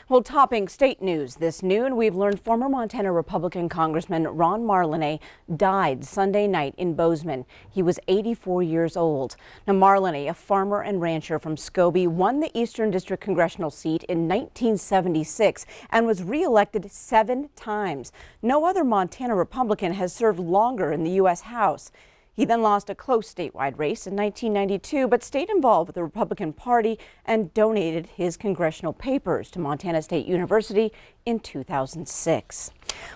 Well, topping state news this noon, we've learned former Montana Republican Congressman Ron Marlene died Sunday night in Bozeman. He was 84 years old. Now, Marlene, a farmer and rancher from Scobie, won the Eastern District congressional seat in 1976 and was reelected 7 times. No other Montana Republican has served longer in the U.S. House. He then lost a close statewide race in 1992, but stayed involved with the Republican Party and donated his congressional papers to Montana State University in 2006.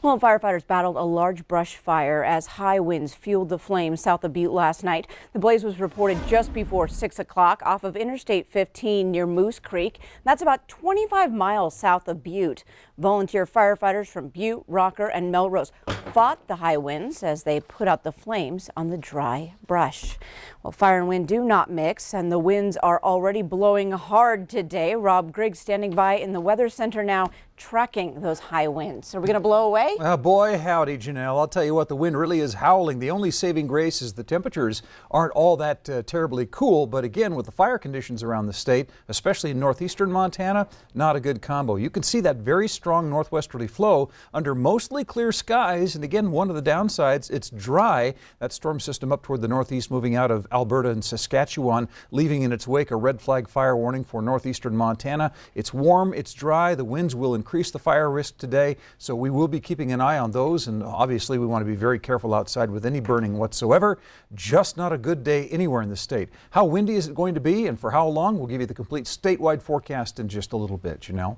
Well, firefighters battled a large brush fire as high winds fueled the flames south of Butte last night. The blaze was reported just before 6 o'clock off of Interstate 15 near Moose Creek. That's about 25 miles south of Butte. Volunteer firefighters from Butte, Rocker, and Melrose fought the high winds as they put out the flames on the dry brush. Well, fire and wind do not mix, and the winds are already blowing hard today. Rob Griggs standing by in the Weather Center now, tracking those high winds. Are we going to blow away? Boy, howdy, Janelle. I'll tell you what, the wind really is howling. The only saving grace is the temperatures aren't all that terribly cool. But again, with the fire conditions around the state, especially in northeastern Montana, not a good combo. You can see that very strong northwesterly flow under mostly clear skies. And again, one of the downsides, it's dry. That storm system up toward the northeast moving out of Alberta and Saskatchewan, leaving in its wake a red flag fire warning for northeastern Montana. It's warm, it's dry, the winds will increase the fire risk today, so we will be keeping an eye on those, and obviously we want to be very careful outside with any burning whatsoever. Just not a good day anywhere in the state. How windy is it going to be and for how long? We'll give you the complete statewide forecast in just a little bit, Janelle.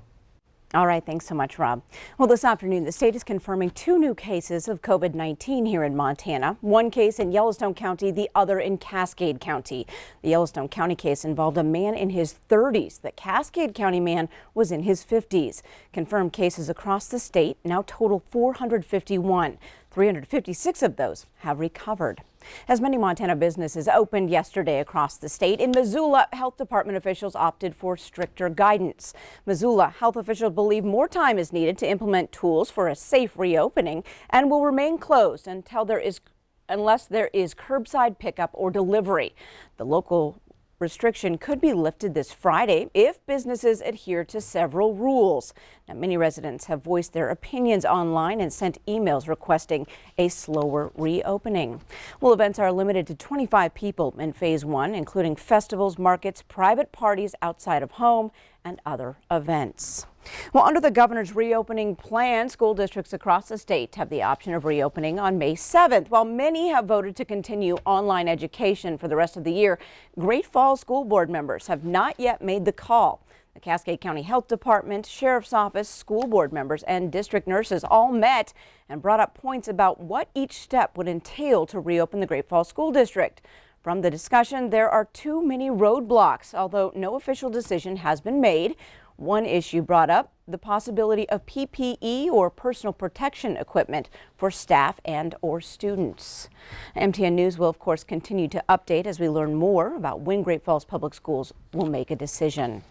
All right, thanks so much, Rob. Well, this afternoon, the state is confirming 2 new cases of COVID-19 here in Montana. One case in Yellowstone County, the other in Cascade County. The Yellowstone County case involved a man in his 30s. The Cascade County man was in his 50s. Confirmed cases across the state now total 451. 356 of those have recovered. As many Montana businesses opened yesterday across the state, in Missoula, health department officials opted for stricter guidance. Missoula health officials believe more time is needed to implement tools for a safe reopening and will remain closed unless there is curbside pickup or delivery. The local restriction could be lifted this Friday if businesses adhere to several rules. Now, many residents have voiced their opinions online and sent emails requesting a slower reopening. Well, events are limited to 25 people in phase 1, including festivals, markets, private parties outside of home, and other events. Well, under the governor's reopening plan, school districts across the state have the option of reopening on May 7th. While many have voted to continue online education for the rest of the year, Great Falls School Board members have not yet made the call. The Cascade County Health Department, Sheriff's Office, school board members, and district nurses all met and brought up points about what each step would entail to reopen the Great Falls School District. From the discussion, there are too many roadblocks, although no official decision has been made. One issue brought up, the possibility of PPE or personal protection equipment for staff and or students. MTN News will, of course, continue to update as we learn more about when Great Falls Public Schools will make a decision.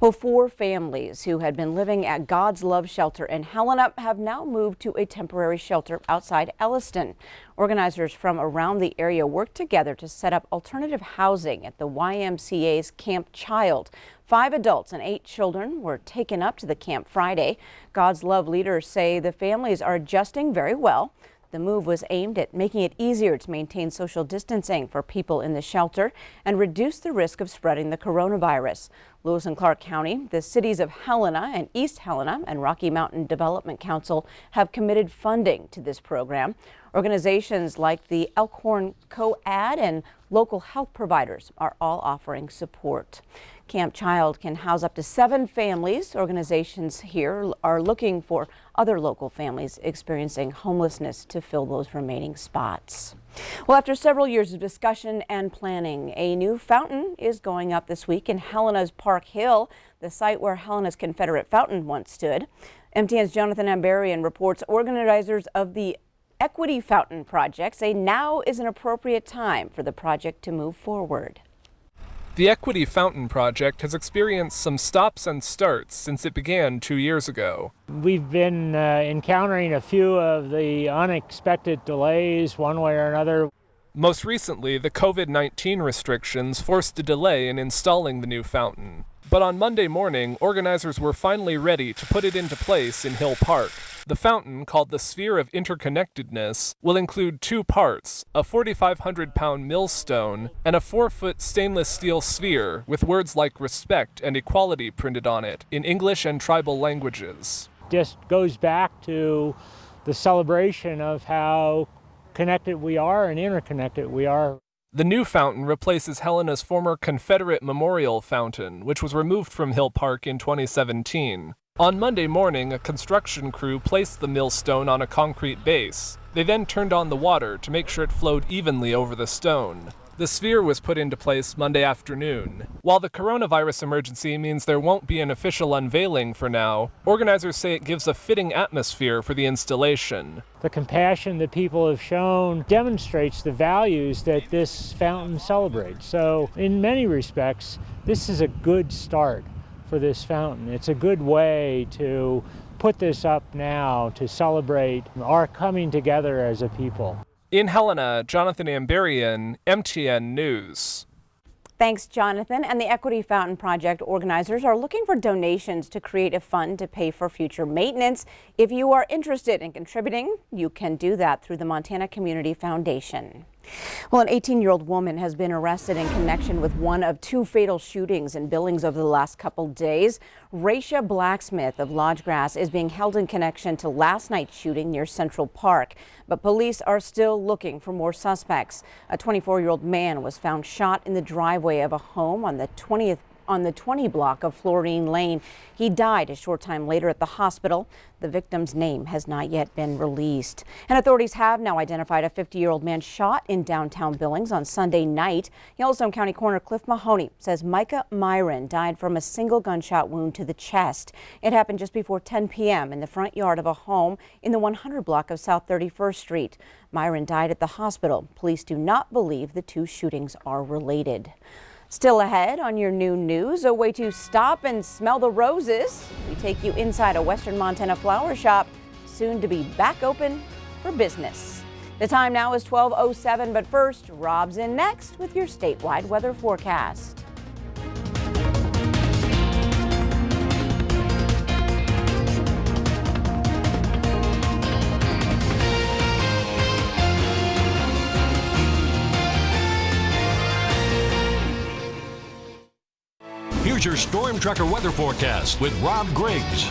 Well, 4 families who had been living at God's Love Shelter in Helena have now moved to a temporary shelter outside Elliston. Organizers from around the area worked together to set up alternative housing at the YMCA's Camp Child. 5 adults and 8 children were taken up to the camp Friday. God's Love leaders say the families are adjusting very well. The move was aimed at making it easier to maintain social distancing for people in the shelter and reduce the risk of spreading the coronavirus. Lewis and Clark County, the cities of Helena and East Helena, and Rocky Mountain Development Council have committed funding to this program. Organizations like the Elkhorn Co-Ad and local health providers are all offering support. Camp Child can house up to 7 families. Organizations here are looking for other local families experiencing homelessness to fill those remaining spots. Well, after several years of discussion and planning, a new fountain is going up this week in Helena's Park Hill, the site where Helena's Confederate fountain once stood. MTN's Jonathan Ambarian reports organizers of the Equity Fountain project say now is an appropriate time for the project to move forward. The Equity Fountain project has experienced some stops and starts since it began 2 years ago. We've been encountering a few of the unexpected delays one way or another. Most recently, the COVID-19 restrictions forced a delay in installing the new fountain. But on Monday morning, organizers were finally ready to put it into place in Hill Park. The fountain, called the Sphere of Interconnectedness, will include two parts, a 4,500-pound millstone and a 4-foot stainless steel sphere with words like respect and equality printed on it in English and tribal languages. Just goes back to the celebration of how connected we are and interconnected we are. The new fountain replaces Helena's former Confederate Memorial Fountain, which was removed from Hill Park in 2017. On Monday morning, a construction crew placed the millstone on a concrete base. They then turned on the water to make sure it flowed evenly over the stone. The sphere was put into place Monday afternoon. While the coronavirus emergency means there won't be an official unveiling for now, organizers say it gives a fitting atmosphere for the installation. The compassion that people have shown demonstrates the values that this fountain celebrates. So in many respects, this is a good start for this fountain. It's a good way to put this up now to celebrate our coming together as a people. In Helena, Jonathan Amberian, MTN News. Thanks, Jonathan. And the Equity Fountain Project organizers are looking for donations to create a fund to pay for future maintenance. If you are interested in contributing, you can do that through the Montana Community Foundation. Well, an 18-year-old woman has been arrested in connection with one of two fatal shootings in Billings over the last couple days. Raisha Blacksmith of Lodge Grass is being held in connection to last night's shooting near Central Park. But police are still looking for more suspects. A 24-year-old man was found shot in the driveway of a home on the 20 block of Florine Lane. He died a short time later at the hospital. The victim's name has not yet been released. And authorities have now identified a 50-year-old man shot in downtown Billings on Sunday night. Yellowstone County Coroner Cliff Mahoney says Micah Myron died from a single gunshot wound to the chest. It happened just before 10 p.m. in the front yard of a home in the 100 block of South 31st Street. Myron died at the hospital. Police do not believe the two shootings are related. Still ahead on your noon news, a way to stop and smell the roses. We take you inside a Western Montana flower shop, soon to be back open for business. The time now is 12:07, but first, Rob's in next with your statewide weather forecast. Here's your Storm Tracker weather forecast with Rob Griggs.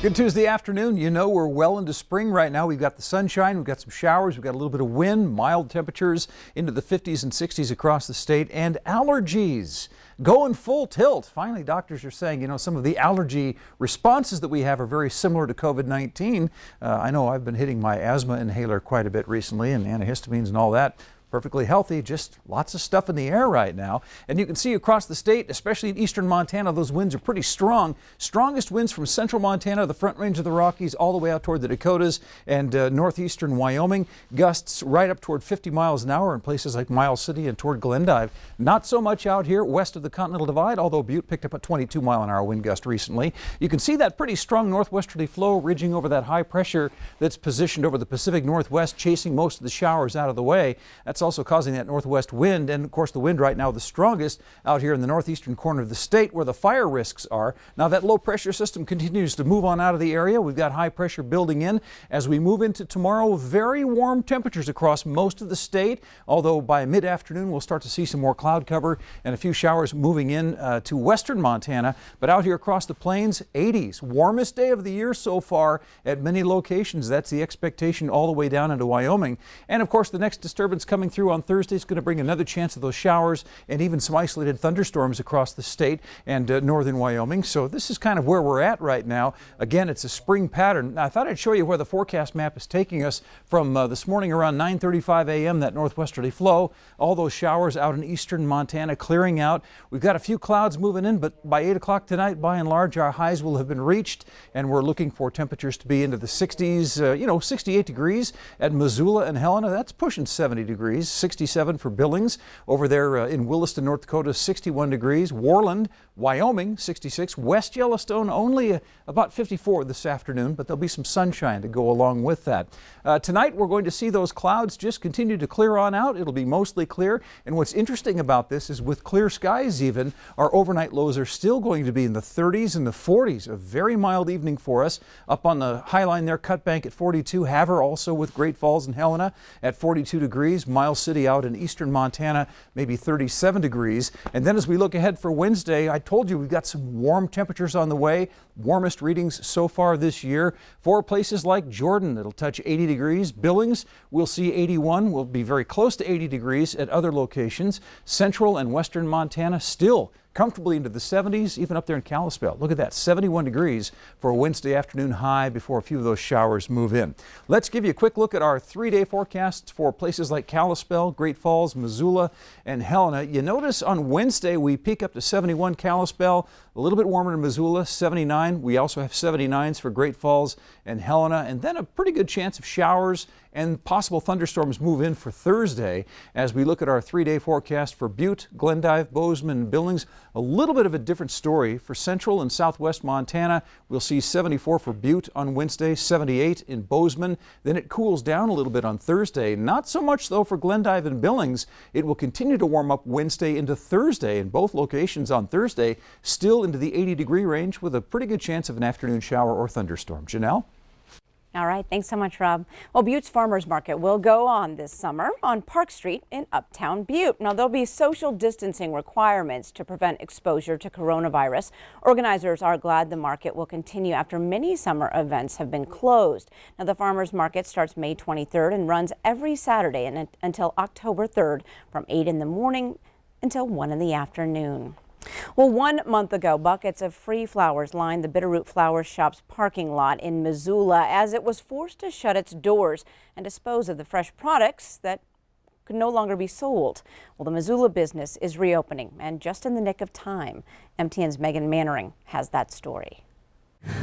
Good Tuesday afternoon. You know, we're well into spring right now. We've got the sunshine, we've got some showers, we've got a little bit of wind, mild temperatures into the 50s and 60s across the state, and allergies going full tilt. Finally, doctors are saying, you know, some of the allergy responses that we have are very similar to COVID-19. I know I've been hitting my asthma inhaler quite a bit recently, and antihistamines and all that. Perfectly healthy, just lots of stuff in the air right now. And you can see across the state, especially in eastern Montana, those winds are pretty strong. Strongest winds from central Montana, the front range of the Rockies, all the way out toward the Dakotas and northeastern Wyoming. Gusts right up toward 50 miles an hour in places like Miles City and toward Glendive. Not so much out here west of the Continental Divide, although Butte picked up a 22-mile-an-hour wind gust recently. You can see that pretty strong northwesterly flow ridging over that high pressure that's positioned over the Pacific Northwest, chasing most of the showers out of the way. That's also causing that northwest wind, and of course the wind right now the strongest out here in the northeastern corner of the state where the fire risks are. Now that low pressure system continues to move on out of the area. We've got high pressure building in as we move into tomorrow. Very warm temperatures across most of the state, although by mid-afternoon we'll start to see some more cloud cover and a few showers moving in to western Montana. But out here across the plains, 80s, warmest day of the year so far at many locations. That's the expectation all the way down into Wyoming. And of course the next disturbance coming through on Thursday is going to bring another chance of those showers and even some isolated thunderstorms across the state and northern Wyoming. So this is kind of where we're at right now. Again, it's a spring pattern. Now, I thought I'd show you where the forecast map is taking us from this morning around 9:35 a.m., that northwesterly flow. All those showers out in eastern Montana clearing out. We've got a few clouds moving in, but by 8 o'clock tonight, by and large, our highs will have been reached, and we're looking for temperatures to be into the 60s, 68 degrees at Missoula and Helena. That's pushing 70 degrees. degrees, 67 for Billings. Over there in Williston, North Dakota, 61 degrees. Worland, Wyoming, 66. West Yellowstone, only about 54 this afternoon, but there'll be some sunshine to go along with that. Tonight, we're going to see those clouds just continue to clear on out. It'll be mostly clear. And what's interesting about this is with clear skies even, our overnight lows are still going to be in the 30s and the 40s. A very mild evening for us. Up on the high line there, Cut Bank at 42. Havre also with Great Falls and Helena at 42 degrees. Miles City out in eastern Montana, maybe 37 degrees. And then as we look ahead for Wednesday, I told you we've got some warm temperatures on the way. Warmest readings so far this year. For places like Jordan, it'll touch 80 degrees. Billings, we'll see 81. We'll be very close to 80 degrees at other locations. Central and western Montana still comfortably into the 70s, even up there in Kalispell. Look at that, 71 degrees for a Wednesday afternoon high before a few of those showers move in. Let's give you a quick look at our 3-day forecasts for places like Kalispell, Great Falls, Missoula, and Helena. You notice on Wednesday we peak up to 71 Kalispell, a little bit warmer in Missoula, 79. We also have 79s for Great Falls and Helena, and then a pretty good chance of showers and possible thunderstorms move in for Thursday. As we look at our 3-day forecast for Butte, Glendive, Bozeman, and Billings, a little bit of a different story. For central and southwest Montana, we'll see 74 for Butte on Wednesday, 78 in Bozeman. Then it cools down a little bit on Thursday. Not so much though for Glendive and Billings. It will continue to warm up Wednesday into Thursday, in both locations on Thursday, still into the 80-degree range with a pretty good chance of an afternoon shower or thunderstorm. Janelle? All right, thanks so much, Rob. Well, Butte's Farmers Market will go on this summer on Park Street in Uptown Butte. Now, there'll be social distancing requirements to prevent exposure to coronavirus. Organizers are glad the market will continue after many summer events have been closed. Now, the Farmers Market starts May 23rd and runs every Saturday until October 3rd from 8 in the morning until 1 in the afternoon. Well, 1 month ago, buckets of free flowers lined the Bitterroot Flower Shop's parking lot in Missoula as it was forced to shut its doors and dispose of the fresh products that could no longer be sold. Well, the Missoula business is reopening and just in the nick of time. MTN's Megan Mannering has that story.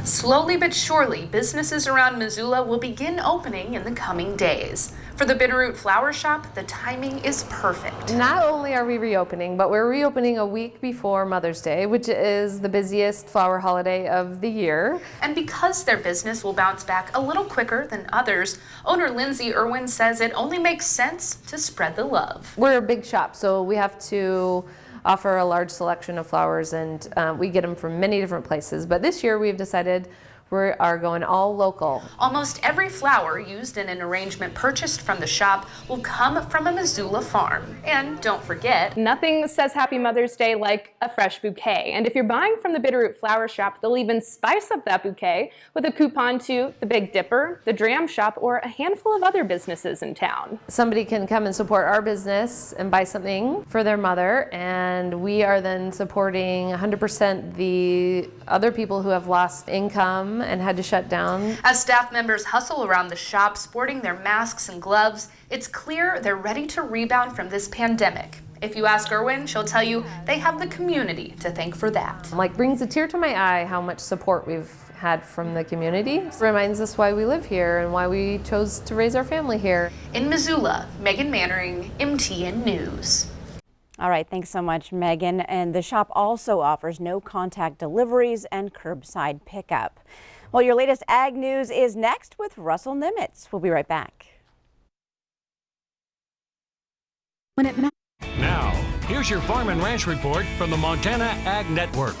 Slowly but surely, businesses around Missoula will begin opening in the coming days. For the Bitterroot Flower Shop, the timing is perfect. Not only are we reopening, but we're reopening a week before Mother's Day, which is the busiest flower holiday of the year. And because their business will bounce back a little quicker than others, owner Lindsay Irwin says it only makes sense to spread the love. We're a big shop, so we have to offer a large selection of flowers, and we get them from many different places. But this year we've decided we are going all local. Almost every flower used in an arrangement purchased from the shop will come from a Missoula farm. And don't forget, nothing says Happy Mother's Day like a fresh bouquet. And if you're buying from the Bitterroot Flower Shop, they'll even spice up that bouquet with a coupon to the Big Dipper, the Dram Shop, or a handful of other businesses in town. Somebody can come and support our business and buy something for their mother, and we are then supporting 100% the other people who have lost income and had to shut down. As staff members hustle around the shop sporting their masks and gloves, it's clear they're ready to rebound from this pandemic. If you ask Irwin, she'll tell you they have the community to thank for that. Like, brings a tear to my eye how much support we've had from the community. It reminds us why we live here and why we chose to raise our family here. In Missoula, Megan Mannering, MTN News. All right, thanks so much, Megan. And the shop also offers no contact deliveries and curbside pickup. Well, your latest ag news is next with Russell Nimitz. We'll be right back. Now, here's your Farm and Ranch report from the Montana Ag Network.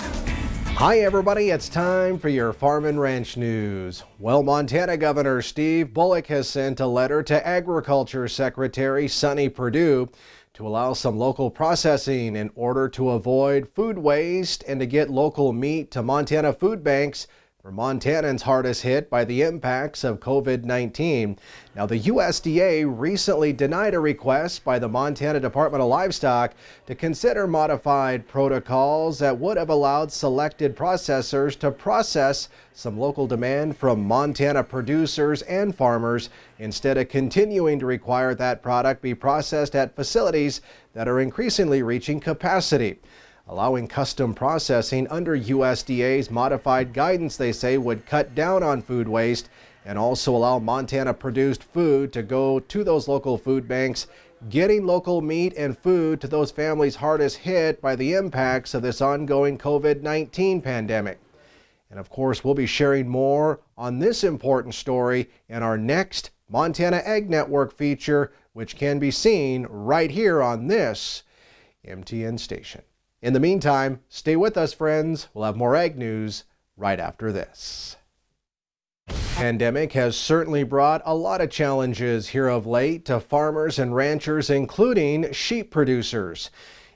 Hi everybody, it's time for your Farm and Ranch news. Well, Montana Governor Steve Bullock has sent a letter to Agriculture Secretary Sonny Perdue to allow some local processing in order to avoid food waste and to get local meat to Montana food banks for Montanans hardest hit by the impacts of COVID-19. Now, the USDA recently denied a request by the Montana Department of Livestock to consider modified protocols that would have allowed selected processors to process some local demand from Montana producers and farmers instead of continuing to require that product be processed at facilities that are increasingly reaching capacity. Allowing custom processing under USDA's modified guidance, they say, would cut down on food waste and also allow Montana-produced food to go to those local food banks getting local meat and food to those families hardest hit by the impacts of this ongoing COVID-19 pandemic. And of course, we'll be sharing more on this important story in our next Montana Ag Network feature, which can be seen right here on this MTN station. In the meantime, stay with us, friends. We'll have more ag news right after this. Pandemic has certainly brought a lot of challenges here of late to farmers and ranchers, including sheep producers.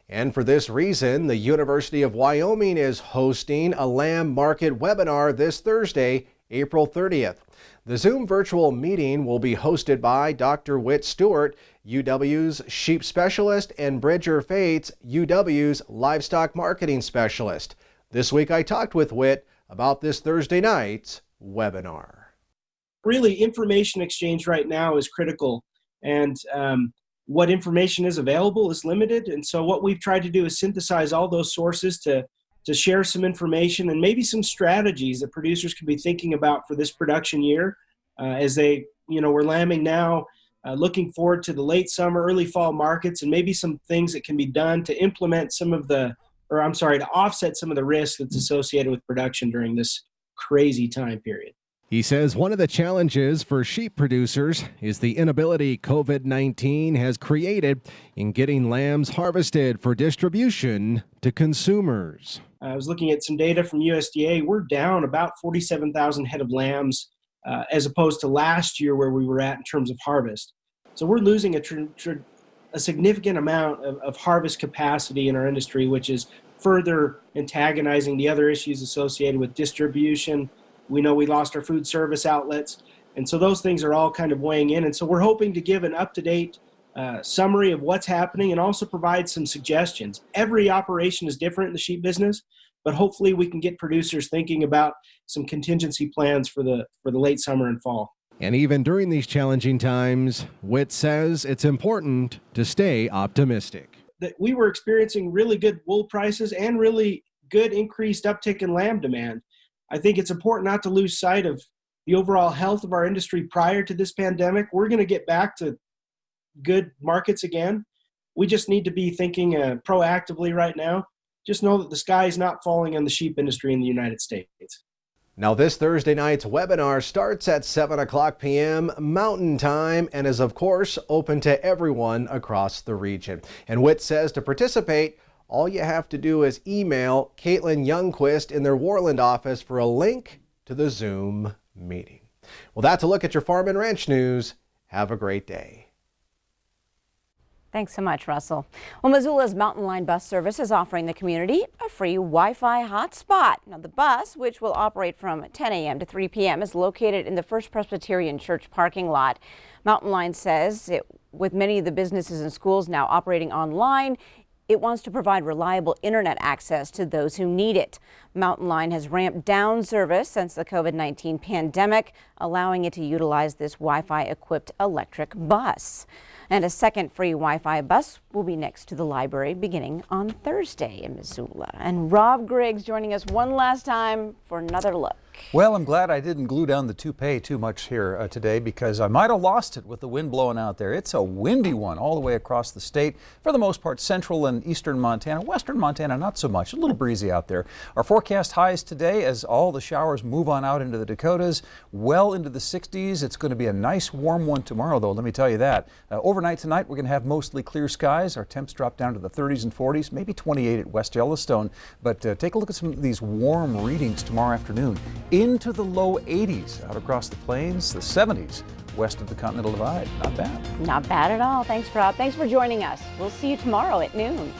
And for this reason, the University of Wyoming is hosting a lamb market webinar this Thursday, April 30th. The Zoom virtual meeting will be hosted by Dr. Whit Stewart, UW's sheep specialist, and Bridger Fates, UW's livestock marketing specialist. This week I talked with Whit about this Thursday night's webinar. Really, information exchange right now is critical, and what information is available is limited. And so what we've tried to do is synthesize all those sources to share some information and maybe some strategies that producers can be thinking about for this production year as they, we're lambing now, looking forward to the late summer, early fall markets, and maybe some things that can be done to implement to offset some of the risk that's associated with production during this crazy time period. He says one of the challenges for sheep producers is the inability COVID-19 has created in getting lambs harvested for distribution to consumers. I was looking at some data from USDA. We're down about 47,000 head of lambs as opposed to last year where we were at in terms of harvest. So we're losing a significant amount of harvest capacity in our industry, which is further antagonizing the other issues associated with distribution. We know we lost our food service outlets, and so those things are all kind of weighing in. And so we're hoping to give an up-to-date summary of what's happening and also provide some suggestions. Every operation is different in the sheep business, but hopefully we can get producers thinking about some contingency plans for the late summer and fall. And even during these challenging times, Whit says it's important to stay optimistic. That we were experiencing really good wool prices and really good increased uptick in lamb demand. I think it's important not to lose sight of the overall health of our industry prior to this pandemic. We're going to get back to good markets again. We just need to be thinking proactively right now. Just know that the sky is not falling on the sheep industry in the United States. Now, this Thursday night's webinar starts at 7:00 p.m. Mountain Time and is, of course, open to everyone across the region. And Whit says to participate, all you have to do is email Caitlin Youngquist in their Worland office for a link to the Zoom meeting. Well, that's a look at your farm and ranch news. Have a great day. Thanks so much, Russell. Well, Missoula's Mountain Line bus service is offering the community a free Wi-Fi hotspot. Now, the bus, which will operate from 10 a.m. to 3 p.m., is located in the First Presbyterian Church parking lot. Mountain Line says with many of the businesses and schools now operating online, it wants to provide reliable internet access to those who need it. Mountain Line has ramped down service since the COVID-19 pandemic, allowing it to utilize this Wi-Fi equipped electric bus. And a second free Wi-Fi bus will be next to the library beginning on Thursday in Missoula. And Rob Griggs joining us one last time for another look. Well, I'm glad I didn't glue down the toupee too much here today, because I might have lost it with the wind blowing out there. It's a windy one all the way across the state. For the most part, central and eastern Montana. Western Montana, not so much. A little breezy out there. Our forecast highs today as all the showers move on out into the Dakotas, well into the 60s. It's going to be a nice warm one tomorrow, though, let me tell you that. Overnight tonight, we're going to have mostly clear skies. Our temps drop down to the 30s and 40s, maybe 28 at West Yellowstone. But take a look at some of these warm readings tomorrow afternoon. Into the low 80s out across the plains, the 70s west of the Continental Divide. Not bad. Not bad at all. Thanks, Rob. Thanks for joining us. We'll see you tomorrow at noon.